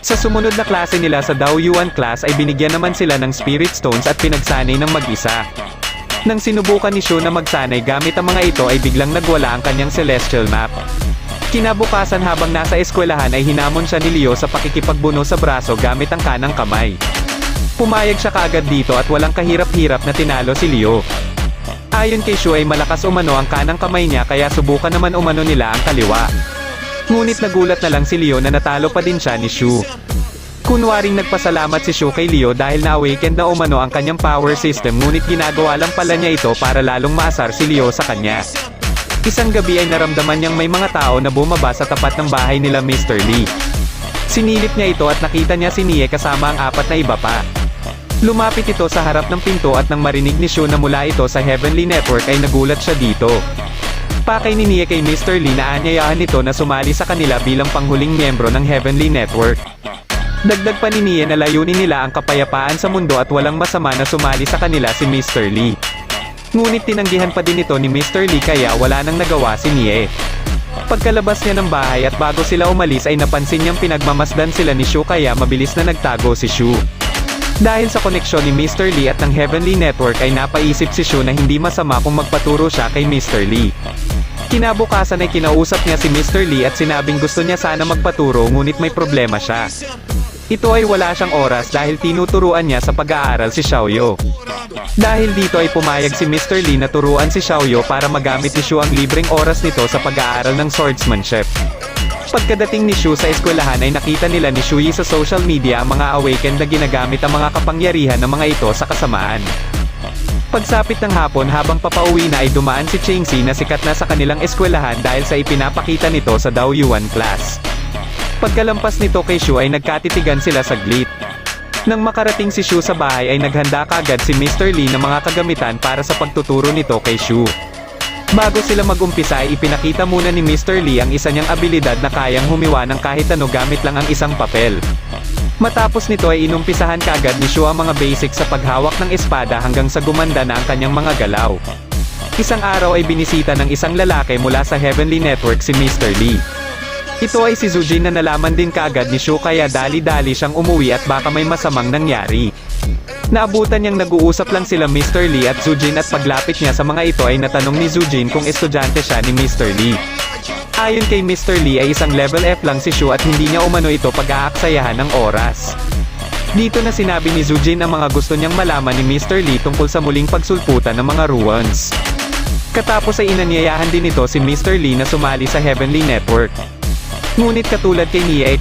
Sa sumunod na klase nila sa Daoyuan class ay binigyan naman sila ng Spirit Stones at pinagsanay ng mag-isa. Nang sinubukan ni Shu na magsanay gamit ang mga ito ay biglang nagwala ang kanyang Celestial Map. Kinabukasan habang nasa eskwelahan ay hinamon siya ni Leo sa pakikipagbuno sa braso gamit ang kanang kamay. Pumayag siya kaagad dito at walang kahirap-hirap na tinalo si Leo. Ayon kay Shu ay malakas umano ang kanang kamay niya kaya subukan naman umano nila ang kaliwa. Ngunit nagulat na lang si Leo na natalo pa din siya ni Shu. Kunwaring nagpasalamat si Shu kay Leo dahil na-awaken na umano ang kanyang power system ngunit ginagawa lang pala niya ito para lalong maasar si Leo sa kanya. Isang gabi ay naramdaman niyang may mga tao na bumaba sa tapat ng bahay nila Mr. Lee. Sinilip niya ito at nakita niya si Nie kasama ang 4 na iba pa. Lumapit ito sa harap ng pinto at nang marinig ni Shu na mula ito sa Heavenly Network ay nagulat siya dito. Pakay ni Nie kay Mr. Lee na aanyayahan nito na sumali sa kanila bilang panghuling miyembro ng Heavenly Network. Dagdag pa ni Nie na layunin nila ang kapayapaan sa mundo at walang masama na sumali sa kanila si Mr. Lee. Ngunit tinanggihan pa din ito ni Mr. Lee kaya wala nang nagawa si Nie. Pagkalabas niya ng bahay at bago sila umalis ay napansin niyang pinagmamasdan sila ni Shu kaya mabilis na nagtago si Shu. Dahil sa koneksyon ni Mr. Lee at ng Heavenly Network ay napaisip si Shu na hindi masama kung magpaturo siya kay Mr. Lee. Kinabukasan ay kinausap niya si Mr. Lee at sinabing gusto niya sana magpaturo ngunit may problema siya. Ito ay wala siyang oras dahil tinuturuan niya sa pag-aaral si Xiaoyu. Dahil dito ay pumayag si Mr. Lee na turuan si Xiaoyu para magamit ni Shu ang libreng oras nito sa pag-aaral ng swordsmanship. Pagkadating ni Shu sa eskwelahan ay nakita nila ni Shuyi sa social media ang mga awakened na ginagamit ang mga kapangyarihan ng mga ito sa kasamaan. Pagsapit ng hapon habang papauwi na ay dumaan si Changxi na sikat na sa kanilang eskwelahan dahil sa ipinapakita nito sa Daoyuan class. Pagkalampas nito kay Shu ay nagkatitigan sila saglit. Nang makarating si Shu sa bahay ay naghanda kaagad si Mr. Lee ng mga kagamitan para sa pagtuturo nito kay Shu. Bago sila mag-umpisa ay ipinakita muna ni Mr. Lee ang isa niyang abilidad na kayang humiwa ng kahit ano gamit lang ang isang papel. Matapos nito ay inumpisahan kaagad ni Shu ang mga basic sa paghawak ng espada hanggang sa gumanda na ang kanyang mga galaw. Isang araw ay binisita ng isang lalaki mula sa Heavenly Network si Mr. Lee. Ito ay si Zujin na nalaman din kaagad ni Shu kaya dali-dali siyang umuwi at baka may masamang nangyari. Naabutan niyang nag-uusap lang sila Mr. Lee at Zujin at paglapit niya sa mga ito ay natanong ni Zujin kung estudyante siya ni Mr. Lee. Ayon kay Mr. Lee ay isang level F lang si Shu at hindi niya umano ito pag-aaksayahan ng oras. Dito na sinabi ni Zujin ang mga gusto niyang malaman ni Mr. Lee tungkol sa muling pagsulputan ng mga ruins. Katapos ay inanyayahan din ito si Mr. Lee na sumali sa Heavenly Network. Ngunit katulad kay Nie ay